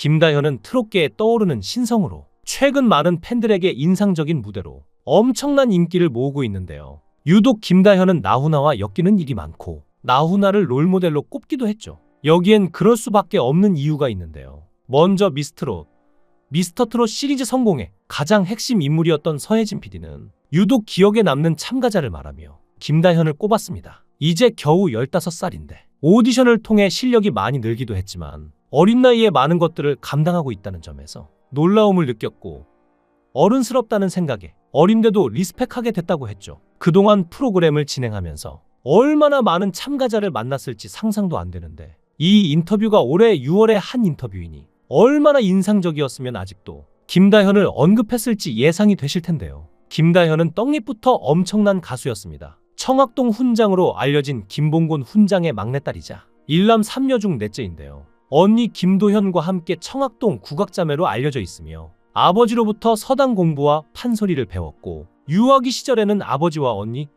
김다현은 트롯계에 떠오르는 신성으로 최근 많은 팬들에게 인상적인 무대로 엄청난 인기를 모으고 있는데요. 유독 김다현은 나훈아와 엮이는 일이 많고 나훈아를 롤모델로 꼽기도 했죠. 여기엔 그럴 수밖에 없는 이유가 있는데요. 먼저 미스터트롯 시리즈 성공의 가장 핵심 인물이었던 서혜진 PD는 유독 기억에 남는 참가자를 말하며 김다현을 꼽았습니다. 이제 겨우 15살인데 오디션을 통해 실력이 많이 늘기도 했지만 어린 나이에 많은 것들을 감당하고 있다는 점에서 놀라움을 느꼈고 어른스럽다는 생각에 어린데도 리스펙하게 됐다고 했죠. 그동안 프로그램을 진행하면서 얼마나 많은 참가자를 만났을지 상상도 안 되는데 이 인터뷰가 올해 6월의 한 인터뷰이니 얼마나 인상적이었으면 아직도 김다현을 언급했을지 예상이 되실 텐데요. 김다현은 떡잎부터 엄청난 가수였습니다. 청학동 훈장으로 알려진 김봉곤 훈장의 막내딸이자 일남 3녀 중 넷째인데요. 언니 김도현과 함께 청학동 국악자매로 알려져 있으며 아버지로부터 서당 공부와 판소리를 배웠고 유아기 시절에는 아버지와 언니,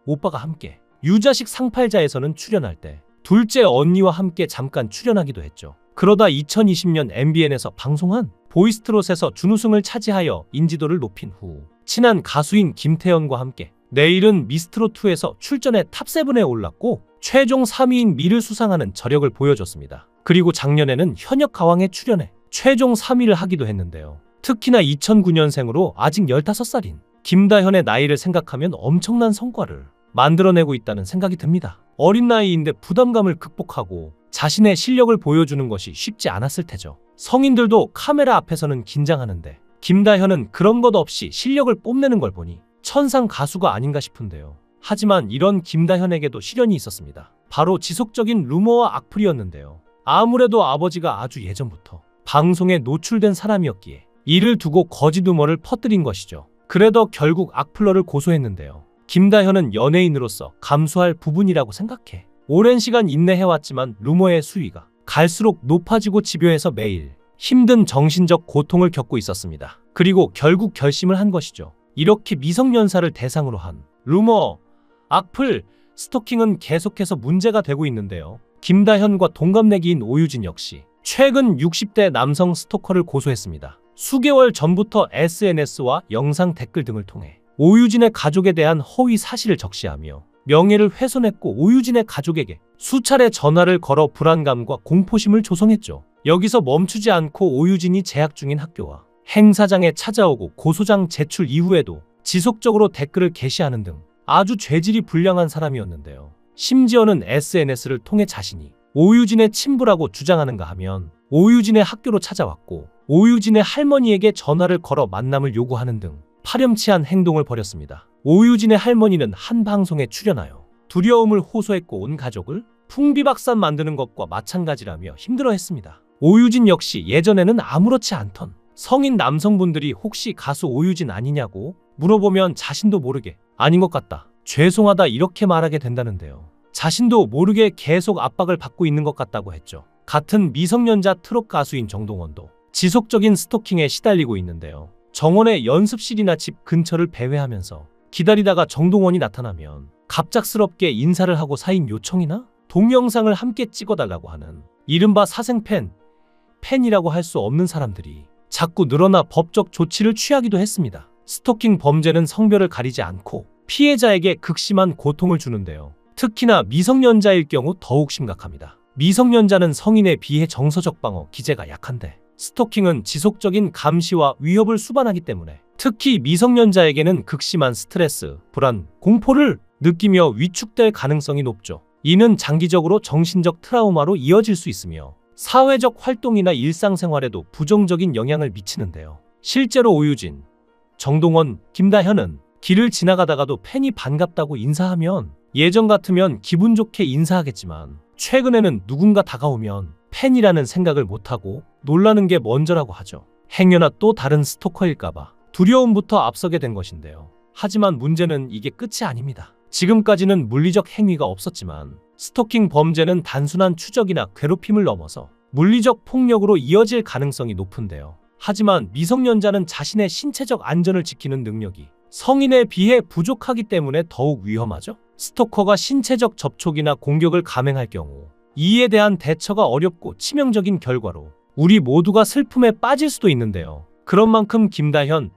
오빠가 함께 유자식 상팔자에서는 출연할 때 둘째 언니와 함께 잠깐 출연하기도 했죠. 그러다 2020년 MBN에서 방송한 보이스트롯에서 준우승을 차지하여 인지도를 높인 후 친한 가수인 김태연과 함께 내일은 미스트롯2에서 출전해 탑7에 올랐고 최종 3위인 미를 수상하는 저력을 보여줬습니다. 그리고 작년에는 현역 가왕에 출연해 최종 3위를 하기도 했는데요. 특히나 2009년생으로 아직 15살인 김다현의 나이를 생각하면 엄청난 성과를 만들어내고 있다는 생각이 듭니다. 어린 나이인데 부담감을 극복하고 자신의 실력을 보여주는 것이 쉽지 않았을 테죠. 성인들도 카메라 앞에서는 긴장하는데 김다현은 그런 것 없이 실력을 뽐내는 걸 보니 천상 가수가 아닌가 싶은데요. 하지만 이런 김다현에게도 시련이 있었습니다. 바로 지속적인 루머와 악플이었는데요. 아무래도 아버지가 아주 예전부터 방송에 노출된 사람이었기에 이를 두고 거짓 루머를 퍼뜨린 것이죠. 그래도 결국 악플러를 고소했는데요. 김다현은 연예인으로서 감수할 부분이라고 생각해 오랜 시간 인내해왔지만 루머의 수위가 갈수록 높아지고 집요해서 매일 힘든 정신적 고통을 겪고 있었습니다. 그리고 결국 결심을 한 것이죠. 이렇게 미성년자를 대상으로 한 루머, 악플, 스토킹은 계속해서 문제가 되고 있는데요. 김다현과 동갑내기인 오유진 역시 최근 60대 남성 스토커를 고소했습니다. 수개월 전부터 SNS와 영상 댓글 등을 통해 오유진의 가족에 대한 허위 사실을 적시하며 명예를 훼손했고 오유진의 가족에게 수차례 전화를 걸어 불안감과 공포심을 조성했죠. 여기서 멈추지 않고 오유진이 재학 중인 학교와 행사장에 찾아오고 고소장 제출 이후에도 지속적으로 댓글을 게시하는 등 아주 죄질이 불량한 사람이었는데요. 심지어는 SNS를 통해 자신이 오유진의 친부라고 주장하는가 하면 오유진의 학교로 찾아왔고 오유진의 할머니에게 전화를 걸어 만남을 요구하는 등 파렴치한 행동을 벌였습니다. 오유진의 할머니는 한 방송에 출연하여 두려움을 호소했고 온 가족을 풍비박산 만드는 것과 마찬가지라며 힘들어했습니다. 오유진 역시 예전에는 아무렇지 않던 성인 남성분들이 혹시 가수 오유진 아니냐고 물어보면 자신도 모르게 아닌 것 같다, 죄송하다 이렇게 말하게 된다는데요. 자신도 모르게 계속 압박을 받고 있는 것 같다고 했죠. 같은 미성년자 트롯 가수인 정동원도 지속적인 스토킹에 시달리고 있는데요. 정원의 연습실이나 집 근처를 배회하면서 기다리다가 정동원이 나타나면 갑작스럽게 인사를 하고 사인 요청이나 동영상을 함께 찍어달라고 하는 이른바 팬이라고 할 수 없는 사람들이 자꾸 늘어나 법적 조치를 취하기도 했습니다. 스토킹 범죄는 성별을 가리지 않고 피해자에게 극심한 고통을 주는데요. 특히나 미성년자일 경우 더욱 심각합니다. 미성년자는 성인에 비해 정서적 방어 기제가 약한데 스토킹은 지속적인 감시와 위협을 수반하기 때문에 특히 미성년자에게는 극심한 스트레스, 불안, 공포를 느끼며 위축될 가능성이 높죠. 이는 장기적으로 정신적 트라우마로 이어질 수 있으며 사회적 활동이나 일상생활에도 부정적인 영향을 미치는데요. 실제로 오유진, 정동원, 김다현은 길을 지나가다가도 팬이 반갑다고 인사하면 예전 같으면 기분 좋게 인사하겠지만 최근에는 누군가 다가오면 팬이라는 생각을 못하고 놀라는 게 먼저라고 하죠. 행여나 또 다른 스토커일까봐 두려움부터 앞서게 된 것인데요. 하지만 문제는 이게 끝이 아닙니다. 지금까지는 물리적 행위가 없었지만 스토킹 범죄는 단순한 추적이나 괴롭힘을 넘어서 물리적 폭력으로 이어질 가능성이 높은데요. 하지만 미성년자는 자신의 신체적 안전을 지키는 능력이 성인에 비해 부족하기 때문에 더욱 위험하죠. 스토커가 신체적 접촉이나 공격을 감행할 경우 이에 대한 대처가 어렵고 치명적인 결과로 우리 모두가 슬픔에 빠질 수도 있는데요. 그런 만큼 김다현,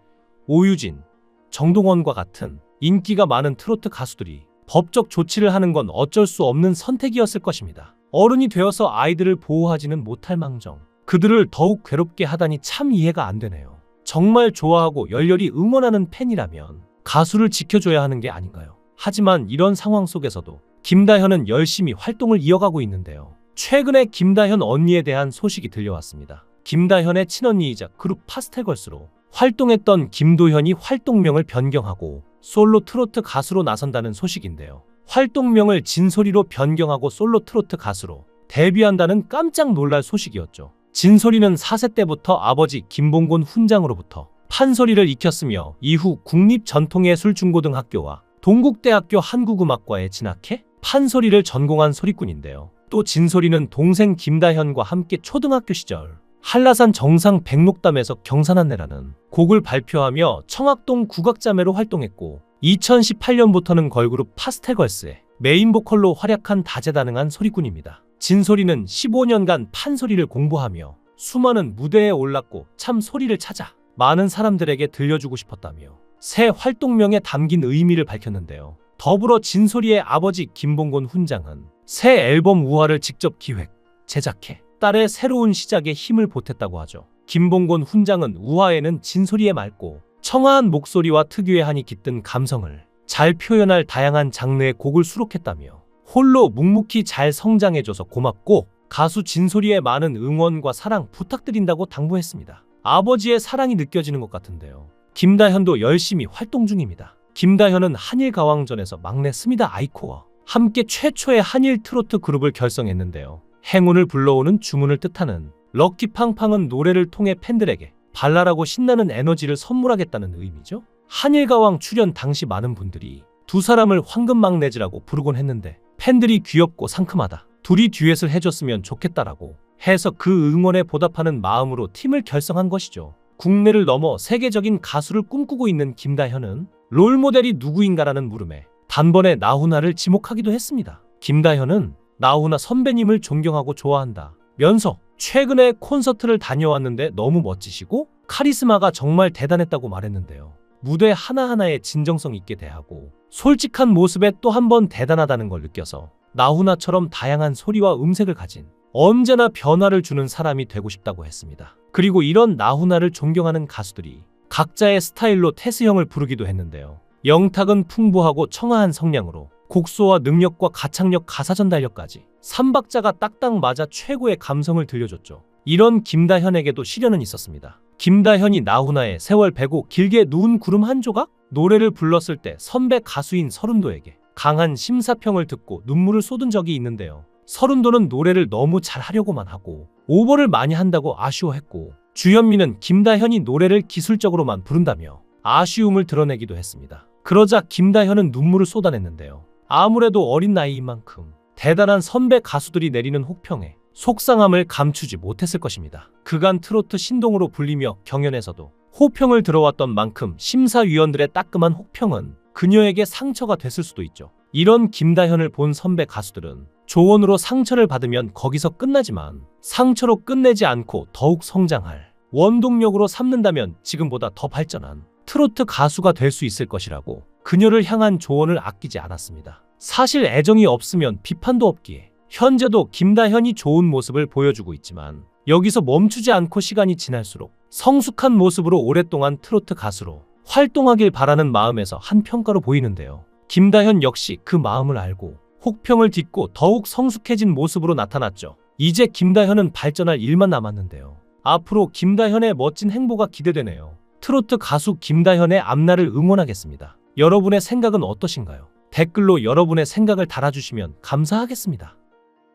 오유진, 정동원과 같은 인기가 많은 트로트 가수들이 법적 조치를 하는 건 어쩔 수 없는 선택이었을 것입니다. 어른이 되어서 아이들을 보호하지는 못할 망정 그들을 더욱 괴롭게 하다니 참 이해가 안 되네요. 정말 좋아하고 열렬히 응원하는 팬이라면 가수를 지켜줘야 하는 게 아닌가요? 하지만 이런 상황 속에서도 김다현은 열심히 활동을 이어가고 있는데요. 최근에 김다현 언니에 대한 소식이 들려왔습니다. 김다현의 친언니이자 그룹 파스텔걸스로 활동했던 김도현이 활동명을 변경하고 솔로 트로트 가수로 나선다는 소식인데요. 활동명을 진솔이로 변경하고 솔로 트로트 가수로 데뷔한다는 깜짝 놀랄 소식이었죠. 진솔이는 4세 때부터 아버지 김봉곤 훈장으로부터 판소리를 익혔으며 이후 국립전통예술중고등학교와 동국대학교 한국음악과에 진학해 판소리를 전공한 소리꾼인데요. 또 진솔이는 동생 김다현과 함께 초등학교 시절 한라산 정상 백록담에서 경산한내라는 곡을 발표하며 청학동 국악자매로 활동했고 2018년부터는 걸그룹 파스텔걸스의 메인 보컬로 활약한 다재다능한 소리꾼입니다. 진솔이는 15년간 판소리를 공부하며 수많은 무대에 올랐고 참 소리를 찾아 많은 사람들에게 들려주고 싶었다며 새 활동명에 담긴 의미를 밝혔는데요. 더불어 진솔이의 아버지 김봉곤 훈장은 새 앨범 우화를 직접 기획, 제작해 딸의 새로운 시작에 힘을 보탰다고 하죠. 김봉곤 훈장은 우화에는 진솔이의 맑고 청아한 목소리와 특유의 한이 깃든 감성을 잘 표현할 다양한 장르의 곡을 수록했다며 홀로 묵묵히 잘 성장해줘서 고맙고 가수 진솔이의 많은 응원과 사랑 부탁드린다고 당부했습니다. 아버지의 사랑이 느껴지는 것 같은데요. 김다현도 열심히 활동 중입니다. 김다현은 한일가왕전에서 막내 스미다 아이코와 함께 최초의 한일 트로트 그룹을 결성했는데요. 행운을 불러오는 주문을 뜻하는 럭키팡팡은 노래를 통해 팬들에게 발랄하고 신나는 에너지를 선물하겠다는 의미죠. 한일가왕 출연 당시 많은 분들이 두 사람을 황금막내즈라고 부르곤 했는데 팬들이 귀엽고 상큼하다, 둘이 듀엣을 해줬으면 좋겠다라고 해서 그 응원에 보답하는 마음으로 팀을 결성한 것이죠. 국내를 넘어 세계적인 가수를 꿈꾸고 있는 김다현은 롤모델이 누구인가라는 물음에 단번에 나훈아를 지목하기도 했습니다. 김다현은 나훈아 선배님을 존경하고 좋아한다 면서 최근에 콘서트를 다녀왔는데 너무 멋지시고 카리스마가 정말 대단했다고 말했는데요. 무대 하나하나에 진정성 있게 대하고 솔직한 모습에 또 한 번 대단하다는 걸 느껴서 나훈아처럼 다양한 소리와 음색을 가진 언제나 변화를 주는 사람이 되고 싶다고 했습니다. 그리고 이런 나훈아를 존경하는 가수들이 각자의 스타일로 태스형을 부르기도 했는데요. 영탁은 풍부하고 청아한 성량으로 곡소와 능력과 가창력, 가사 전달력까지 삼박자가 딱딱 맞아 최고의 감성을 들려줬죠. 이런 김다현에게도 시련은 있었습니다. 김다현이 나훈아의 세월 베고 길게 누운 구름 한 조각? 노래를 불렀을 때 선배 가수인 서른도에게 강한 심사평을 듣고 눈물을 쏟은 적이 있는데요. 서른도는 노래를 너무 잘하려고만 하고 오버를 많이 한다고 아쉬워했고, 주현미는 김다현이 노래를 기술적으로만 부른다며 아쉬움을 드러내기도 했습니다. 그러자 김다현은 눈물을 쏟아냈는데요. 아무래도 어린 나이인 만큼 대단한 선배 가수들이 내리는 혹평에 속상함을 감추지 못했을 것입니다. 그간 트로트 신동으로 불리며 경연에서도 호평을 들어왔던 만큼 심사위원들의 따끔한 혹평은 그녀에게 상처가 됐을 수도 있죠. 이런 김다현을 본 선배 가수들은 조언으로 상처를 받으면 거기서 끝나지만 상처로 끝내지 않고 더욱 성장할 원동력으로 삼는다면 지금보다 더 발전한 트로트 가수가 될 수 있을 것이라고 그녀를 향한 조언을 아끼지 않았습니다. 사실 애정이 없으면 비판도 없기에 현재도 김다현이 좋은 모습을 보여주고 있지만 여기서 멈추지 않고 시간이 지날수록 성숙한 모습으로 오랫동안 트로트 가수로 활동하길 바라는 마음에서 한 평가로 보이는데요. 김다현 역시 그 마음을 알고 혹평을 딛고 더욱 성숙해진 모습으로 나타났죠. 이제 김다현은 발전할 일만 남았는데요. 앞으로 김다현의 멋진 행보가 기대되네요. 트로트 가수 김다현의 앞날을 응원하겠습니다. 여러분의 생각은 어떠신가요? 댓글로 여러분의 생각을 달아주시면 감사하겠습니다.